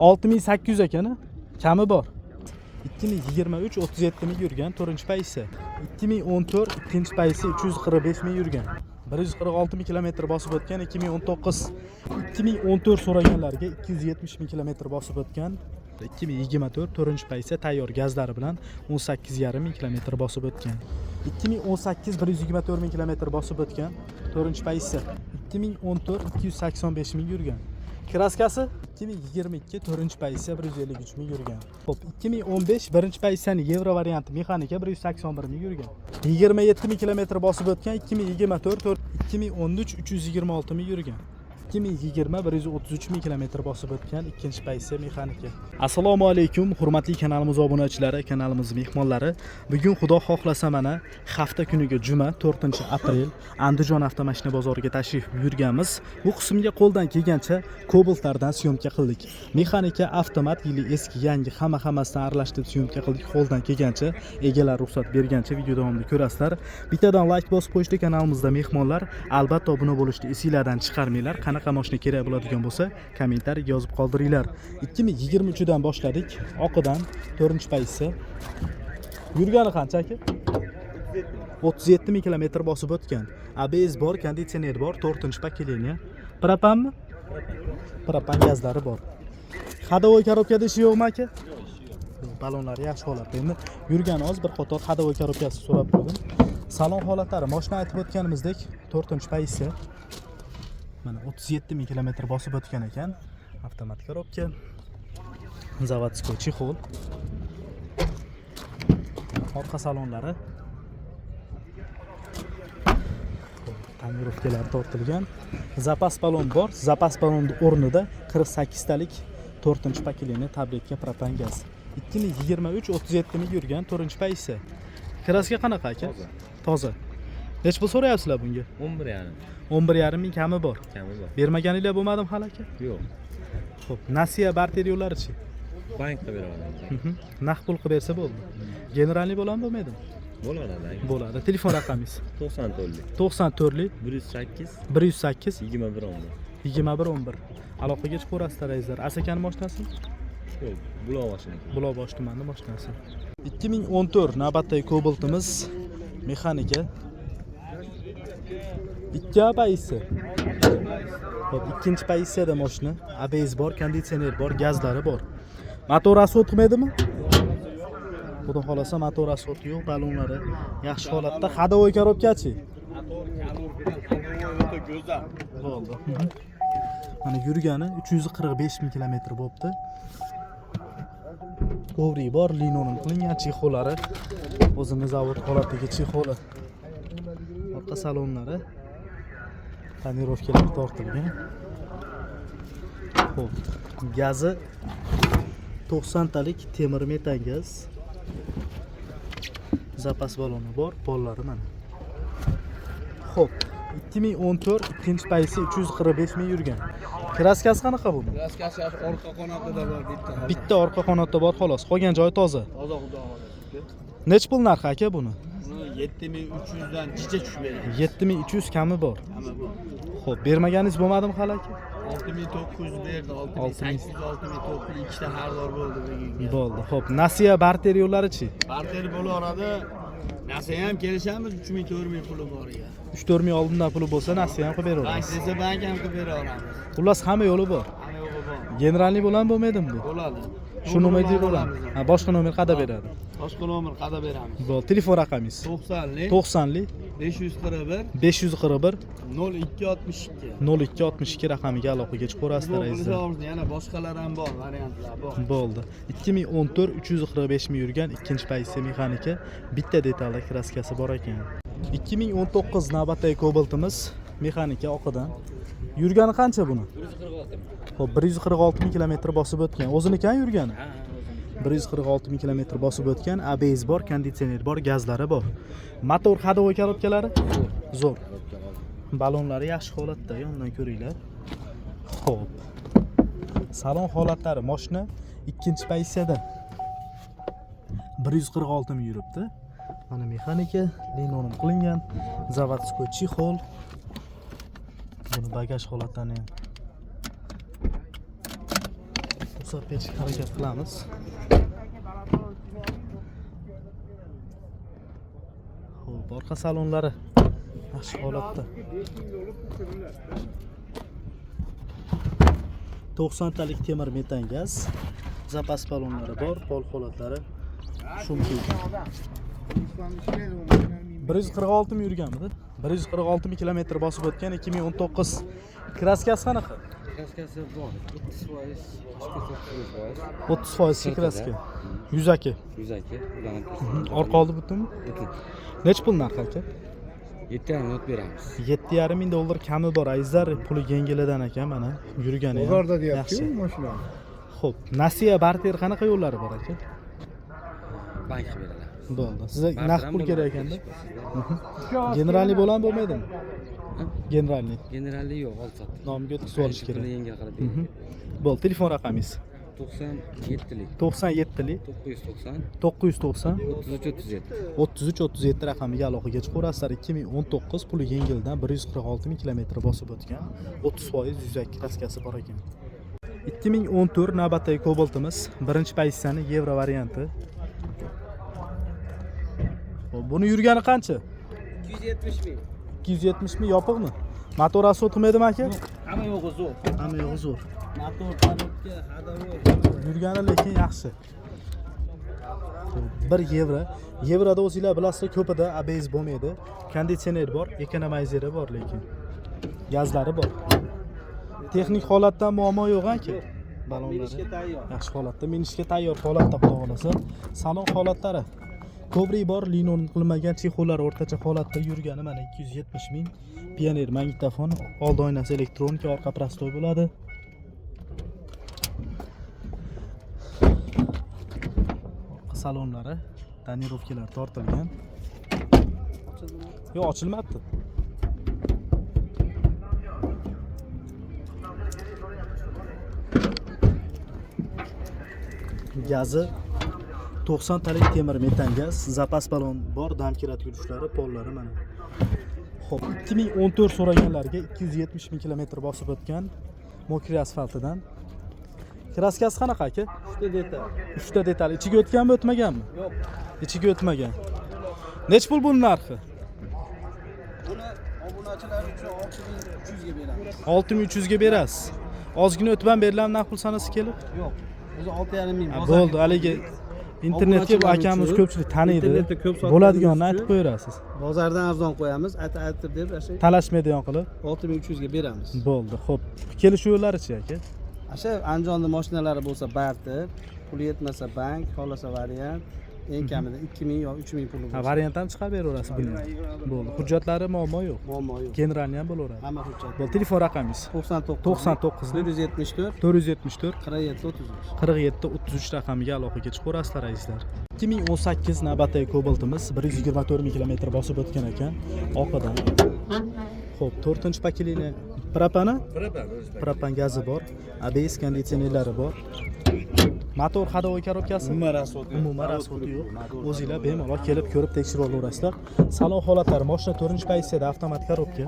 6800 ekan, kami bor. 2023 37 ming yurgan, 4-paysi. 2014 2-paysi 345 ming yurgan. 146 ming kilometr bosib o'tgan 2019. 2014 so'raganlarga 270 ming kilometr bosib o'tgan. 2024 4-paysi tayyor gazlari bilan 18,5 ming kilometr bosib o'tgan. 2018 124 ming kilometr bosib o'tgan, 4-paysi. 2014 285 ming yurgan. Kraskasi 2022 4-paysi 153 ming yurgan. Xo'p, 2015 1-paysani yevro varianti mexanika 181 ming yurgan. 27 ming kilometr bosib o'tgan 2024 2013 326 ming yurgan. 2020 133 ming kilometr bosib o'tgan 2-paysi mexanika. Assalomu alaykum, hurmatli kanalimiz obunachilari, kanalimiz mehmonlari. Bugun xudo xohlasa mana hafta kuniga juma 4-aprel Andijon avtomashina bozoriga tashrif buyurganmiz. Bu qismga qo'ldan kelgancha Cobalt'lardan syomka qildik. Mexanika, avtomat, yili eski, yangi hammasidan aralashtirib syomka qildik. Qo'ldan kelgancha, egalar ruxsat bergancha video davomida ko'rasizlar. Bittadan like bosib qo'yishda kanalimizda mehmonlar, albatta obuna bo'lishni esingizdan chiqarmanglar. Qanaqa mashina kerak bo'ladigan bo'lsa, kommentariyaga yozib qoldiringlar. 2023 dan boshladik. Oqidan 4-paysi. Yurgani qancha aka? 37 ming kilometr bosib o'tgan. ABS bor, konditsioner bor, 4-paketli. Propanmi? Propan gazlari bor. Xadovoy korobkada ishi yo'qmi aka? Balonlari yaxshi holatda. Endi yurgani oz bir qator xadovoy korobkasi so'rab qo'ydim. Salon holatlari, mashina aytib o'tganimizdek 4-paysi. Mana 37 ming kilometr bosib o'tgan ekan. Avtomat korobka. Zavodskoy chexol. Orqa salonlari. Tonirovkalar tortilgan. Zapas balon bor. Zapas balonning o'rnida 48 talik 4-paketli tabletka propan gaz. 2023 37 ming yurgan, 4-paysi. Kraska qanaqa aka? Toza. Nech pul so'rayapsizlar bunga? 11,5. 11,5 ming kami bor. Kami bor. Bermaganinglar bo'lmadimi hali aka? Yo'q. Xo'p, nasiya barter yo'llari-chi? Bankda beraman. Naqd pul qilib bersa bo'ldi. Generalniy bo'ladimi, bo'lmaydimi? Bo'ladi. Bo'ladi. Telefon raqamingiz? 94lik. 94lik 108 108 2111. 2111. Aloqaga chiqib ko'rasizlar azizlar. Asakani mashinasi? Yo'q, buloq mashinasi. Buloqbosh tumanning mashinasi. 2014 navbatdagi Cobalt'imiz mexanika. 2-paysi. Xo'p, 2-paysida mashina. ABS bor, konditsioner bor, gazlari bor. Motor asfalt qilmaydimi? Xudo xolasa motor asfalt yo'q, balonlari yaxshi holatda. Xadovoy korobkachi? Bo'ldi. Mana yurgani 345 ming kilometr bo'libdi. Kovri bor, linoleum qilingan chexollari. O'zini zavod holatdagi chexoli. Orqa salonlari tonirovkalar tortilgan. Xo'p, gazi 90 talik temir metan gaz. Zapas baloni bor, pollari mana. Xo'p, 2014 2-paysi 345 ming yurgan. Kraskasi qanaqa bu? Kraskasi orqa qanotida bor bitta. Bitta orqa qanotda bor xolos. Qolgan joyi toza. Toza xudo xohlasa. Nech pul narxi aka buni? 7300 dan chicha tushib beradi. 7300 kami bor. Kami bor. Xo'p, bermaganingiz bo'lmadimi hali aka? 6900 berdi, 6800, 6900 ikkita xaridor bo'ldi bugunga. Bo'ldi. Xo'p, nasiya barter yo'llari-chi? Barter bo'laveradi. Nasiya ham kelishamiz, 3000 4000 puli bor ekan. 3-4 ming oldindan puli bo'lsa nasiya ham qilib Bank beraveramiz. desa bank ham qilib beraveramiz. Xullas hamma yo'li bor. Hamma yo'li bor. Generalniy bo'ladimi, bo'lmaydimi bu? Bo'ladi. Shu nomerga bo'ladi. Ha, boshqa nomer qada beradi. Boshqa nomer qada beramiz. Bo'ldi. Telefon raqamingiz? 90lik 90lik 541 541 0262. 0262 raqamiga aloqaga chiqib ko'rasizlar azizlar. Yana boshqalar ham bor, variantlar bor. Bo'ldi. 2014 345 ming yurgan 2-paysi mexanika, bitta detalli kraskasi bor ekan. 2019 navbatdagi Cobalt'imiz mexanika oqidan. Yurgani qancha buni? 146. Xo'p, 146 ming kilometr bosib o'tgan. O'zinikan yurgani? 146 ming kilometr bosib o'tgan, ABS bor, konditsioner bor, gazlari bor. Motor xadovoy korobkalari? Zo'r. Balonlari yaxshi holatda, yondan ko'ringlar. Xo'p. Salon holatlari mashina 2-paysida 146 ming yuribdi. Mana mexanika, linoleum qilingan, zavodskoy chexol. Buni bagaj holatini Hisob-pechik harakat qilamiz. Xo'p, orqa salonlari yaxshi holatda. 90 talik temir metan gaz. Zapas ballonlari bor, pol holatlari shumki. 146 mi yurganmidi? 146 mi kilometr bosib o'tgan 2019. Kraskasi qanaqa? Kraskasi bor. 30%, 30% kraska. 100 aka. 100 aka. Ularni Orqa oldi butunmi? Nech pul narxi aka? 7,5 minut beramiz. 7,5 ming dollar kami bor azizlar, puli yengilidan ekan mana yurgani ham. Bozorda deyapti-ku yaxshi. mashina. Xo'p, nasiya barter qanaqa yo'llari bor aka? Bankga beradi. Bo'ldi. Sizga naqd pul kerak ekanda? Generalniy bo'ladimi, bo'lmaydimi? Generalniy. Generalniy yo'q, olsat. Nomiga o'tkazib olish kerak. Yengil qilib beradi. Bo'ldi, telefon raqamingiz. 97lik 97lik 990 990 33 37. 33-37 raqamiga aloqaga chiqaverasizlar. 2019 puli yengildan 146 ming kilometr bosib o'tgan. 30% yuzak kraskasi bor ekan. 2014 navbatdagi Cobalt'imiz, birinchi pozitsiyani yevro varianti. Xo'p, buni yurgani qancha? 270 ming. 270 ming yopiqmi? Motor o'tmaydimi aka? Hamma yo'g'i zo'r. Hamma yo'g'i zo'r. Motor tarifga hadavor. Yurgani lekin yaxshi. 1 yevro. Yevroda o'zingizlar bilasizlar, ko'pida ABS bo'lmaydi. Konditsioner bor, ekonomizeri bor lekin. Gazlari bor. Texnik holatdan muammo yo'q aka. Balonlari tayyor. yaxshi holatda, minishga tayyor holatda xudo xolasa. Salon holatlari kovri bor, linon qilmagan, chexollar o'rtacha holatda yurgani mana 270 ming. Pioneer magnitofon, old oynasi elektronika, orqa prostoy bo'ladi. Orqa salonlari, tonirovkalar tortilgan. Yo'q, ochilmabdi. Gazi 90 talik temir metan gaz, zapas ballon bor, damkirat yurishlari, pollari mana. Xo'p, 2014 so'raganlarga 270 ming kilometr bosib o'tgan mokri asfaltidan. Kraskasi qanaqa aka? 3 detal. 3 ta detal. Ichiga o'tganmi, o'tmaganmi? Yo'q. Ichiga o'tmagan. Nech pul buni narxi? Buni obunachilar uchun 6300 ga beramiz. 6300 ga berasiz. Ozgina o'tban berilgan naqd pul sanasi kelib? Yo'q. O'zi 6,5 ming. Bo'ldi, haligi internetga bu akamiz ko'pchilik taniydi. Internetda ko'p sotib Bo'ladiganini aytib qo'yarasiz. Bozordan arzon qo'yamiz, aytib deb asha Talashmaydigan qilib. 6300 ga beramiz. Bo'ldi, xo'p. Kelishuv yo'llari-chi aka? Asha Andijonda mashinalari bo'lsa barter, puli yetmasa bank, xolasa variant, eng kamida 2000 yo 3000 puli Ha, bo'lsa. variant ham chiqarib beraverasiz buni. Bo'ldi. Hujjatlari muammo yo'q. Muammo yo'q. Generalni ham bo'laveradi. Hamma hujjat. Bo'ldi, telefon raqamingiz. 99 474 474 474 47 33. 47-33 raqamiga aloqaga chiqaverasizlar azizlar. 2018 navbatdagi Cobalt'imiz 124 ming kilometr bosib o'tgan ekan. Oqidan. Xo'p, 4-paketli propana? Propan gazi bor. ABS konditsionerlari bor. Motor ходовой коробкasi? Umuman rasxoti yo'q. O'zingizlar bemalol kelib ko'rib tekshirib olaverasizlar. Salon holatlari, mashina 4-pozitsiyada avtomat korobka.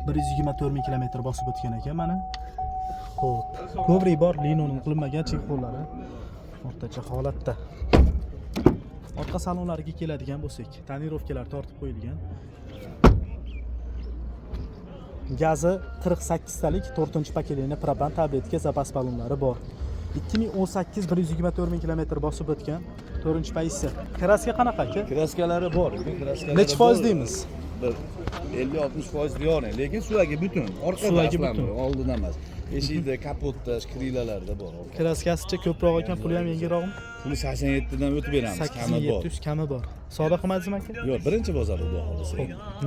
124 ming kilometr bosib o'tgan ekan mana. Xo'p, kovri bor, linon qilinmagan chexollari o'rtacha holatda. Orqa salonlariga keladigan bo'lsak, tonirovkalar tortib qo'yilgan. Gazi 48 talik 4-paketli propan tabletka zapas ballonlari bor. 2018 124 ming kilometr bosib o'tgan 4-pozitsiya. Kraska qanaqa aka? Kraskalari bor. Necha foiz deymiz? 50-60% diyorning, lekin suvagi butun. Orqada Suvagi aslan butun. oldida emas. Eshikda, kapotda, krilalarda bor. Kraskasicha ko'proq ekan, puli ham yengilroqmi? Puli 87 dan o'tib beramiz, kami bor. 8700 kami bor. Savdo qilmadingizmi aka? Yo'q, birinchi bozor xudo xolasa.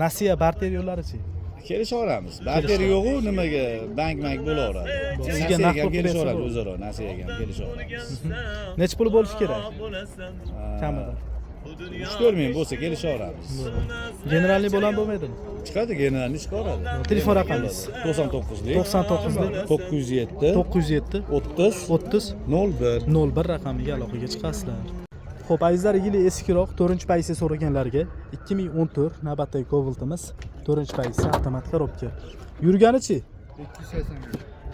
Nasiya barter yo'llari-chi? Kelishaveramiz. Barter yo'q-u, nimaga bank bo'laveradi. Sizga naqd pul kelishaveradi bersa o'zaro, nasiyaga ham kelishaveramiz. Necha pul bo'lishi kerak? Kamida. 3-4 ming bo'lsa kelishaveramiz. Generalniy bo'ladimi, bo'lmaydimi? Chiqadi, generalni chiqaradi. Telefon raqamingiz 99lik 99lik 907 907 30 30 01. 01 raqamiga aloqaga chiqasizlar. Xo'p, azizlar, yili eskiroq 4-pozitsiya so'raganlarga 2014 navbatdagi Cobalt'imiz 4-pozitsiya avtomat korobka. Yurganichi?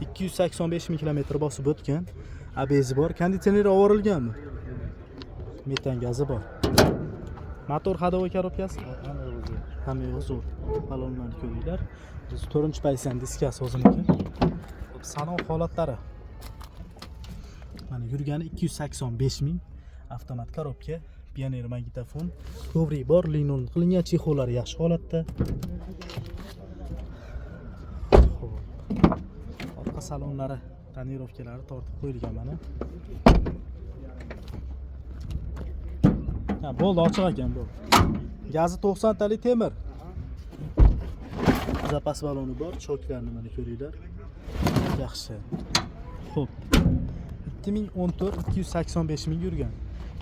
285 ming kilometr bosib o'tgan. ABS bor, konditsioner ovorilganmi? Metan gazi bor. Motor ходовой коробкasi? Hamma yo'q zo'r. Balonlarni ko'ringlar. Biz 4-paysan diskasi o'ziniki. Salon holatlari. Mana yurgani 285 ming. Avtomat korobka, pioner magnitofon, kovrik bor, linoleum qilingan, chexollar yaxshi holatda. Orqa salonlari, tonirovkalari tortib qo'yilgan mana. Ha, bo'ldi, ochiq ekan bu. Gazi 90 talik temir. Zapas baloni bor, choklarni mana ko'ringlar. Yaxshi. Xo'p. 2014 285 ming yurgan.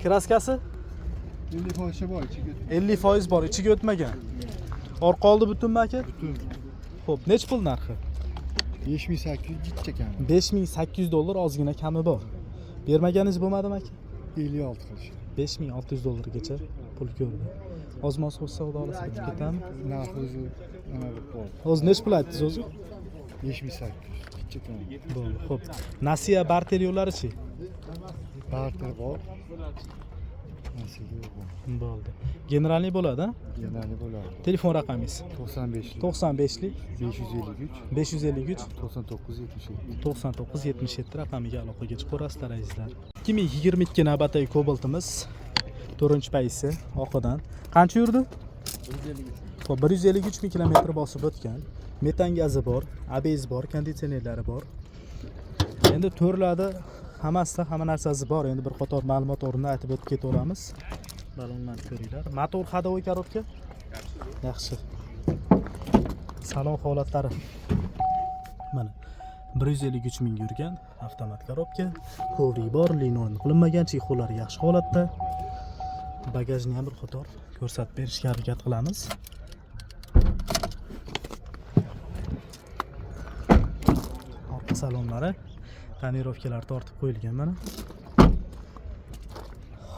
Kraskasi 50% bor, ichiga 50% bor, ichiga o'tmagan. Orqa oldi butunmi aka? butun. Xo'p, nech pul narxi? 5800 jicha kam. 5800 dollar ozgina kami bor. Bermaganingiz bo'lmadimi aka? 56 qilish. 5600 dollargacha pul ko'rdi. Ozmoz bo'lsa xudo olsa bitib ketami? Narx o'zi nima bo'lib qoldi. O'zi nech pul aytdingiz o'zi? 5800 jicha kam. Bo'ldi, xo'p. Nasiya barter yo'llari-chi? Barter bor. Nasiya yo'q. Bo'ldi. Generalniy bo'ladi, ha? Generalniy bo'ladi. Telefon raqamingiz? 95 95lik 553 553 99 77. 9977 raqamiga aloqaga chiqaverasizlar azizlar. 2022 navbatdagi Cobalt'imiz 4-paysi oqidan. Qancha yurdi? 153. Xo'p, 153 ming kilometr bosib o'tgan. Metan gazi bor, ABS bor, konditsionerlari bor. Endi to'rlarda hammasida hamma narsasi bor. Endi bir qator ma'lumot o'rnida aytib o'tib ketaveramiz. Balonlarni ko'ringlar. Motor ходовой коробка? Yaxshi. Salon holatlari. Mana 153 ming yurgan avtomat korobka, kovrik bor, linoleum qilinmagan, chexollar yaxshi holatda. Bagajni ham bir qator ko'rsatib berishga harakat qilamiz. Orqa salonlari, tonirovkalar tortib qo'yilgan mana.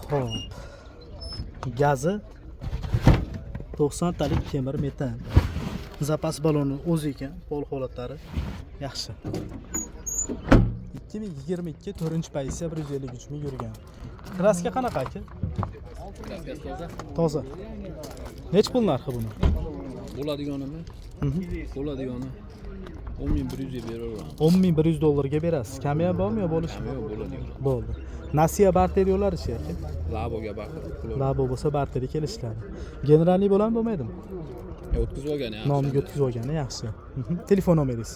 Xo'p. Gazi 90 talik temir metan. Zapas baloni o'zi ekan, pol holatlari yaxshi. 2022 4-paysi 153 ming yurgan. Kraska qanaqa aka? Kraskasi toza. Toza. Nech pul narxi buni? Bo'ladiganimi? Bo'ladigani 10100 ga beraveramiz. 10100 dollarga berasiz. Kami ham bormi yo bo'lishi? Yo'q, bo'ladigan. Bo'ldi. Nasiya barter yo'llari-chi aka? Laboga baqir. Labo bo'lsa barterga kelishadi. Generalniy bo'ladimi, bo'lmaydimi? O'tkazib olgan ya. Nomiga o'tkazib olgani yaxshi. Telefon nomeringiz?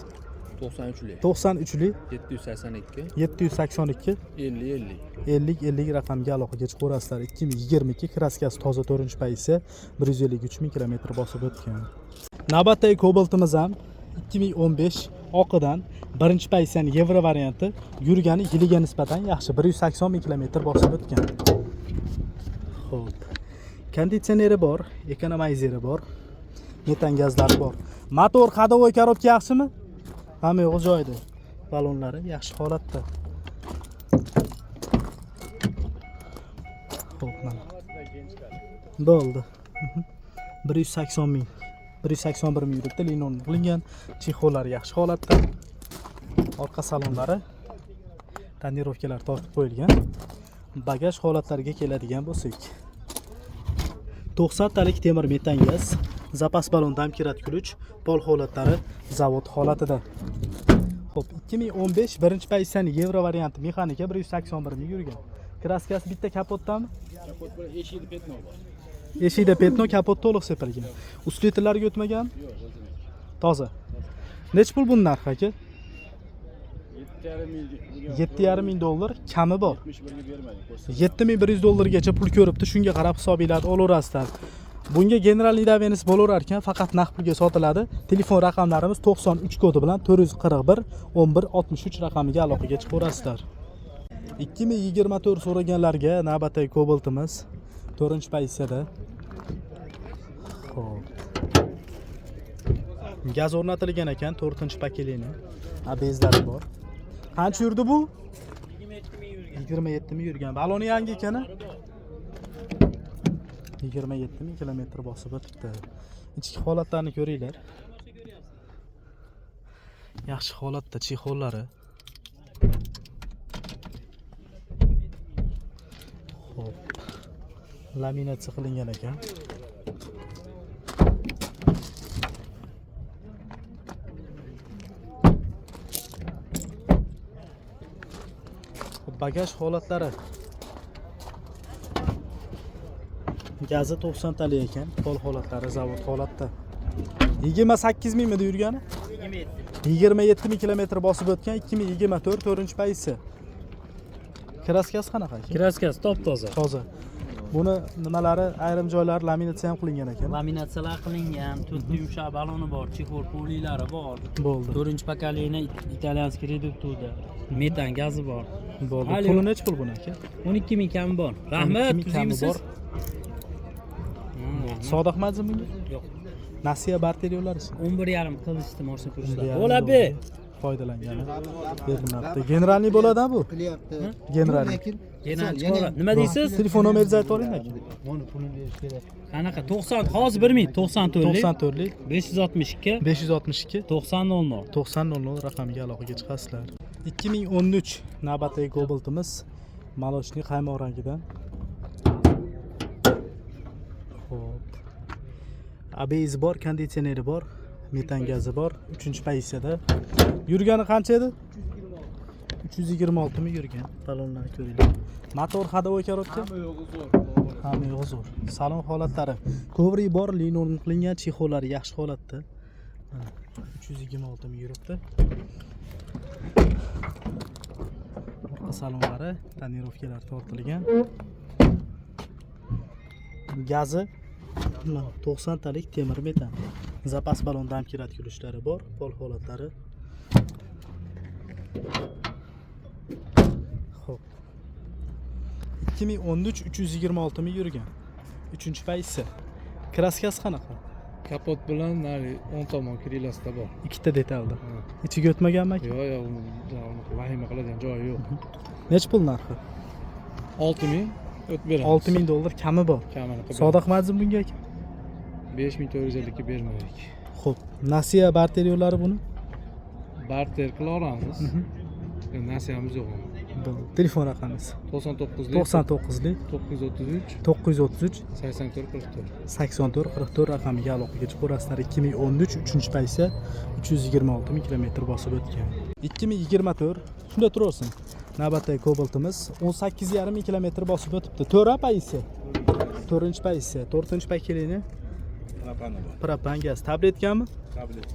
93lik 93lik 782 782 50 50 raqamga aloqaga chiqaverasizlar. 2022 kraskasi toza 4-paysi 153 ming kilometr bosib o'tgan. Navbatdagi Cobalt'imiz ham 2015 oqidan 1-paysan yevro varianti yurgani yiliga nisbatan yaxshi 180 ming kilometr bosib o'tgan. Xo'p. Konditsioneri bor, ekonomizeri bor, metan gazlari bor. Motor ходовой коробка yaxshimi? Hamma yo'q joyida. Balonlari yaxshi holatda. Xo'p, mana. Bo'ldi. 180 ming. 181 ming yuribdi, linoleum qilingan, chexollar yaxshi holatda. Orqa salonlari tonirovkalar tortib qo'yilgan. Bagaj holatlariga keladigan bo'lsak, 90 talik temir metan gaz, zapas balon damkiratgich, pol holatlari zavod holatida. Xo'p, 2015 1-paysan yevro varianti mexanika 181 ming yurgan. Kraskasi bitta kapotdami? Kapot bor, eshikda petno bor. Eshikda petno, kapot to'liq sepilgan. Ustlitlariga o'tmagan? Yo'q, o'tmagan. Toza. Nech pul buni narxi aka? 7,5 ming dollar kami bor. 71 ga bermadik. 7100 dollargacha pul ko'ribdi. Shunga qarab hisobinglarni olaverasizlar. Bunga generalniy davenisi bo'laverar ekan, faqat naqd pulga sotiladi. Telefon raqamlarimiz 93 kodi bilan 441 11 63 raqamiga aloqaga chiqaverasizlar. 2024 so'raganlarga navbatdagi Cobalt'imiz 4-paysida. Xo'p. Gaz o'rnatilgan ekan, 4-pakelini. ABS'lari bor. Qancha yurdi bu? 27 ming yurgan. Baloni yangi ekan-a? 27 ming kilometr bosib o'tibdi. Ichki holatlarni ko'ringlar. Yaxshi holatda chexollari. Xo'p. Laminatsiya qilingan ekan. Bagaj holatlari. Gazi 90 talik ekan, pol holatlari zavod holatda. 28 mingmi yurgani? 27 ming kilometr bosib o'tgan 2024 4-paysi. Kraskasi qanaqa? Kraskasi top-toza. Toza. Buni nimalari ayrim joylari laminatsiya ham qilingan ekan. Laminatsiyalar qilingan, to'rtta yumshoq baloni bor, chexol polilari bor. Bo'ldi. 4-pokoleniya italyanskiy reduktorda. Metan gazi bor. Bo'ldi. Hali- Puli necha pul buni aka? 12 ming kami bor. 12 Rahmat, ming kami tuzimisiz? bor. Sodiqmadimi bunga? Yo'q. Nasiya barteriyorlar isi. 11,5 qilishdi moshina kurishlar. Yarim Bo'ladi. foydalangani berilmoqda. Generalniy bo'ladi bu. qilyapti. Generalniy. Yana chiqaveradi. Nima deysiz? Telefon nomeringizni aytib oling aka. Qanaqa? 90, hozir 1 ming 94 lik. 94 lik 562 562 90 00. 9000 raqamiga aloqaga chiqasizlar. 2013 navbatdagi Cobalt'imiz malochniy qaymoq rangidan. Xo'p. ABS bor, konditsioneri bor, metan gazi bor. 3-payisada. Yurgani qancha edi? 326 ming yurgan. Balonlarni ko'ringlar. Motor hadovoy korobka? Hamma yo'q zo'r. Salon holatlari. Kovri bor, linoleum qilingan, chexollari yaxshi holatda. Mana 326 ming yuribdi. Orqa salonlari, tonirovkalar tortilgan. Gazi 90 talik temir metan. Zapas balon dam kiratgilichlari bor, pol holatlari. Xo'p. 2013 326 ming yurgan. 3-paysi. Kraskasi qanaqa? Kapot bilan nari 10 tomon krilasida bor. Ikkita detalda. Ichiga o'tmaganmi aka? Yo'q, yo'q, vahima qiladigan joyi yo'q. Necha pul narxi? 6000 o'tib beramiz. 6000 dollar kami bor. kamini qilib. Sodiqmadimi bunga aka? 5450 ga bermaylik. Xo'p, Nasiya barteriyorlari buni? Barter qila olamiz. Nasiyamiz yo'q. Telefon raqamingiz 99 99 lik 933 933 84 44. 84 44 raqamiga aloqaga chiqaverasizlar. 2013 3-paysi 326 ming kilometr bosib o'tgan. 2024 shunda turaversin. Navbatdagi Cobalt'imiz 18,5 ming kilometr bosib o'tibdi. 4-paysi. 4-paysi, 4-pakelini propan gaz tabletgami? Tablet.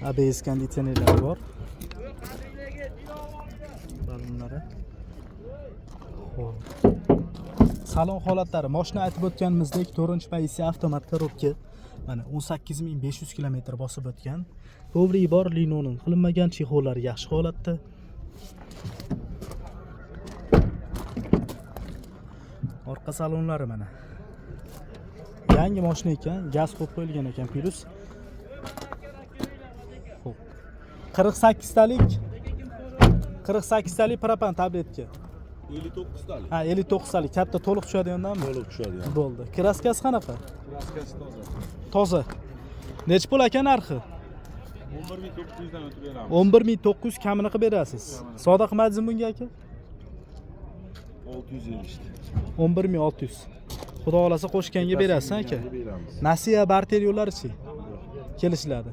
ABS konditsionerlari bor. Balonlari. Xo'p. Salon holatlari, mashina aytib o'tganimizdek 4-paysi avtomat korobka. Mana 18500 kilometr bosib o'tgan. Kovri bor, linoleum qilinmagan, chexollari yaxshi holatda. Orqa salonlari mana. Yangi mashina ekan, gaz qo'yib qo'yilgan ekan, plus. Xo'p. 48 talik 48 talik propan tabletka. 59 talik. Ha, 59 talik. Katta to'liq tushadigandanmi? To'liq tushadi. Bo'ldi. Kraskasi qanaqa? Kraskasi toza. Toza. Necha pul aka narxi? 11900 dan o'tib beramiz. 11900 kamini qilib berasiz. Sodiqmadimi bunga aka? 650 işte. 11600. Xudo xolasa qo'shganga berasiz aka. Beramiz. Nasiya barteriyorlari-chi? Kelishiladi.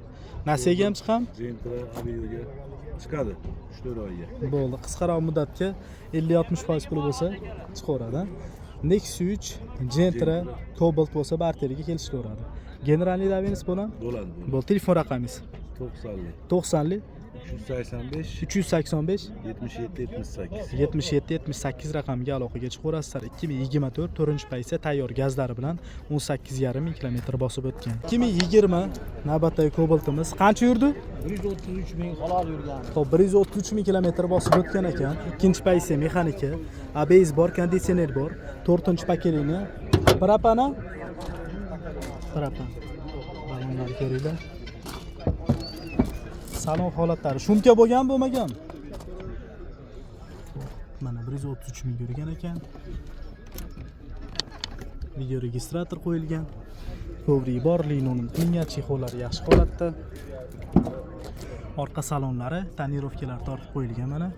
Nasiyaga ham chiqam? Zentra aviyoga chiqadi 3-4 oyga. Bo'ldi. Qisqaroq muddatga 50-60% puli bo'lsa chiqaveradi. Nexus 3, Gentra, Cobalt bo'lsa barteriyaga kelishaveradi. Generalniy daveniz bo'lan? Bo'ladi. Bo'ldi. Telefon raqamingiz 90 90 385 385 77 78. 77-78 raqamiga aloqaga chiqaverasizlar. 2024 4-paysi tayyor gazlari bilan 18,5 ming kilometr bosib o'tgan. 2020 navbatdagi Cobalt'imiz qancha yurdi? 133 ming halol yurgan. Xo'p, 133 ming kilometr bosib o'tgan ekan. 2-paysi mexanika, ABS bor, konditsioner bor, 4-pakelini, propana. Propan. Balonlar ko'ringlar. Salon holatlari shumka bo'lgan bo'lmagan? Mana 133 ming yurgan ekan. Video registrator qo'yilgan. Kovri bor, linoleum qilingan, chexollari yaxshi holatda. Orqa salonlari tonirovkalar tortib qo'yilgan mana.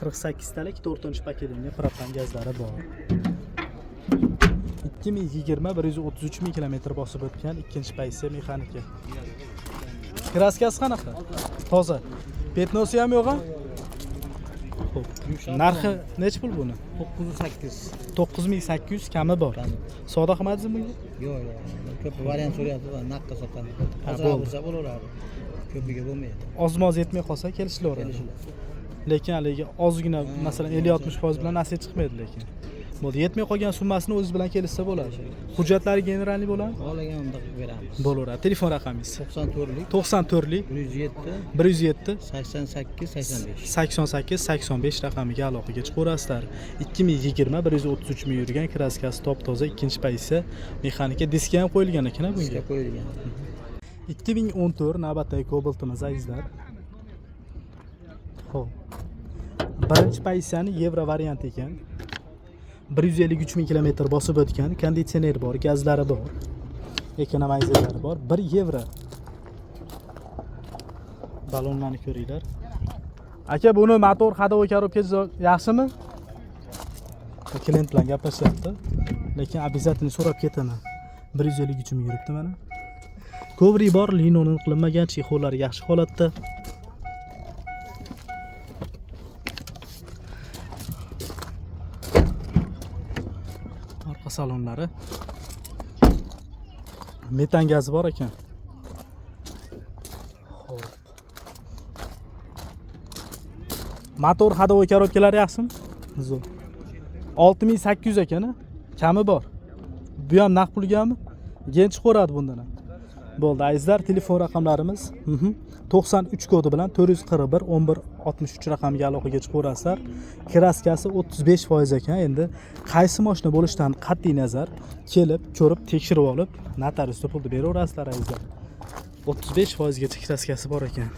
48 talik 4-paketinga propan gazlari bor. 2020 133 ming kilometr bosib o'tgan ikkinchi paysi mexanika. Kraskasi qanaqa? Toza. Petnosi ham yo'q-a? Xo'p. Narxi necha pul buni? 908. 9800 kami bor. Savdo qilmadingizmi bunga? Yo'q, yo'q. Ko'p variant so'rayapti va naqdga sotamiz. Hozir bo'ldi. bo'lsa bo'laveradi. Ko'piga bo'lmaydi. Ozmoz yetmay qolsa kelishilaveradi. Lekin haligi ozgina masalan 50-60% bilan nasiya chiqmaydi lekin. Bo'ldi, yetmay qolgan summasini o'zingiz bilan kelishsa bo'ladi. Hujjatlari generalni bo'ladi? Xohlagan unda qilib beramiz. Bo'laveradi. Telefon raqamingiz? 94lik 94lik 107 107 88 85. 88 85 raqamiga aloqaga chiqaverasizlar. 2020 133 ming yurgan kraskasi top toza ikkinchi paysi mexanika diski ham qo'yilgan ekan bunga. Bizga qo'yilgan. 2014 navbatdagi Cobalt'imiz azizlar. Xo'p. Birinchi paysani Yevro variant ekan. 153 ming kilometr bosib o'tgan, konditsioner bor, gazlari bor, ekonomizerlari bor. 1 yevro. Balonlarni ko'ringlar. Aka, buni motor hadavo korobka yaxshimi? Klient bilan gaplashyapti. Lekin обязательно so'rab ketaman. 153 ming yuribdi mana. Kovri bor, linolin qilinmagan, chexollari yaxshi holatda. Orqa salonlari. Metan gazi bor ekan. Xo'p. Motor hadavo korobkalari yaxshimi? Zo'r. 6800 ekan, kami bor. Bu ham naqd pulgami? Gench qo'radi bundan ham. Bo'ldi, azizlar, telefon raqamlarimiz 93 kodi bilan 441 11 63 raqamiga aloqaga chiqaverasizlar. Kraskasi 35% ekan. Endi qaysi mashina bo'lishidan qat'iy nazar kelib, ko'rib, tekshirib olib, notariusga pulni beraverasizlar azizlar. 35% gacha kraskasi bor ekan.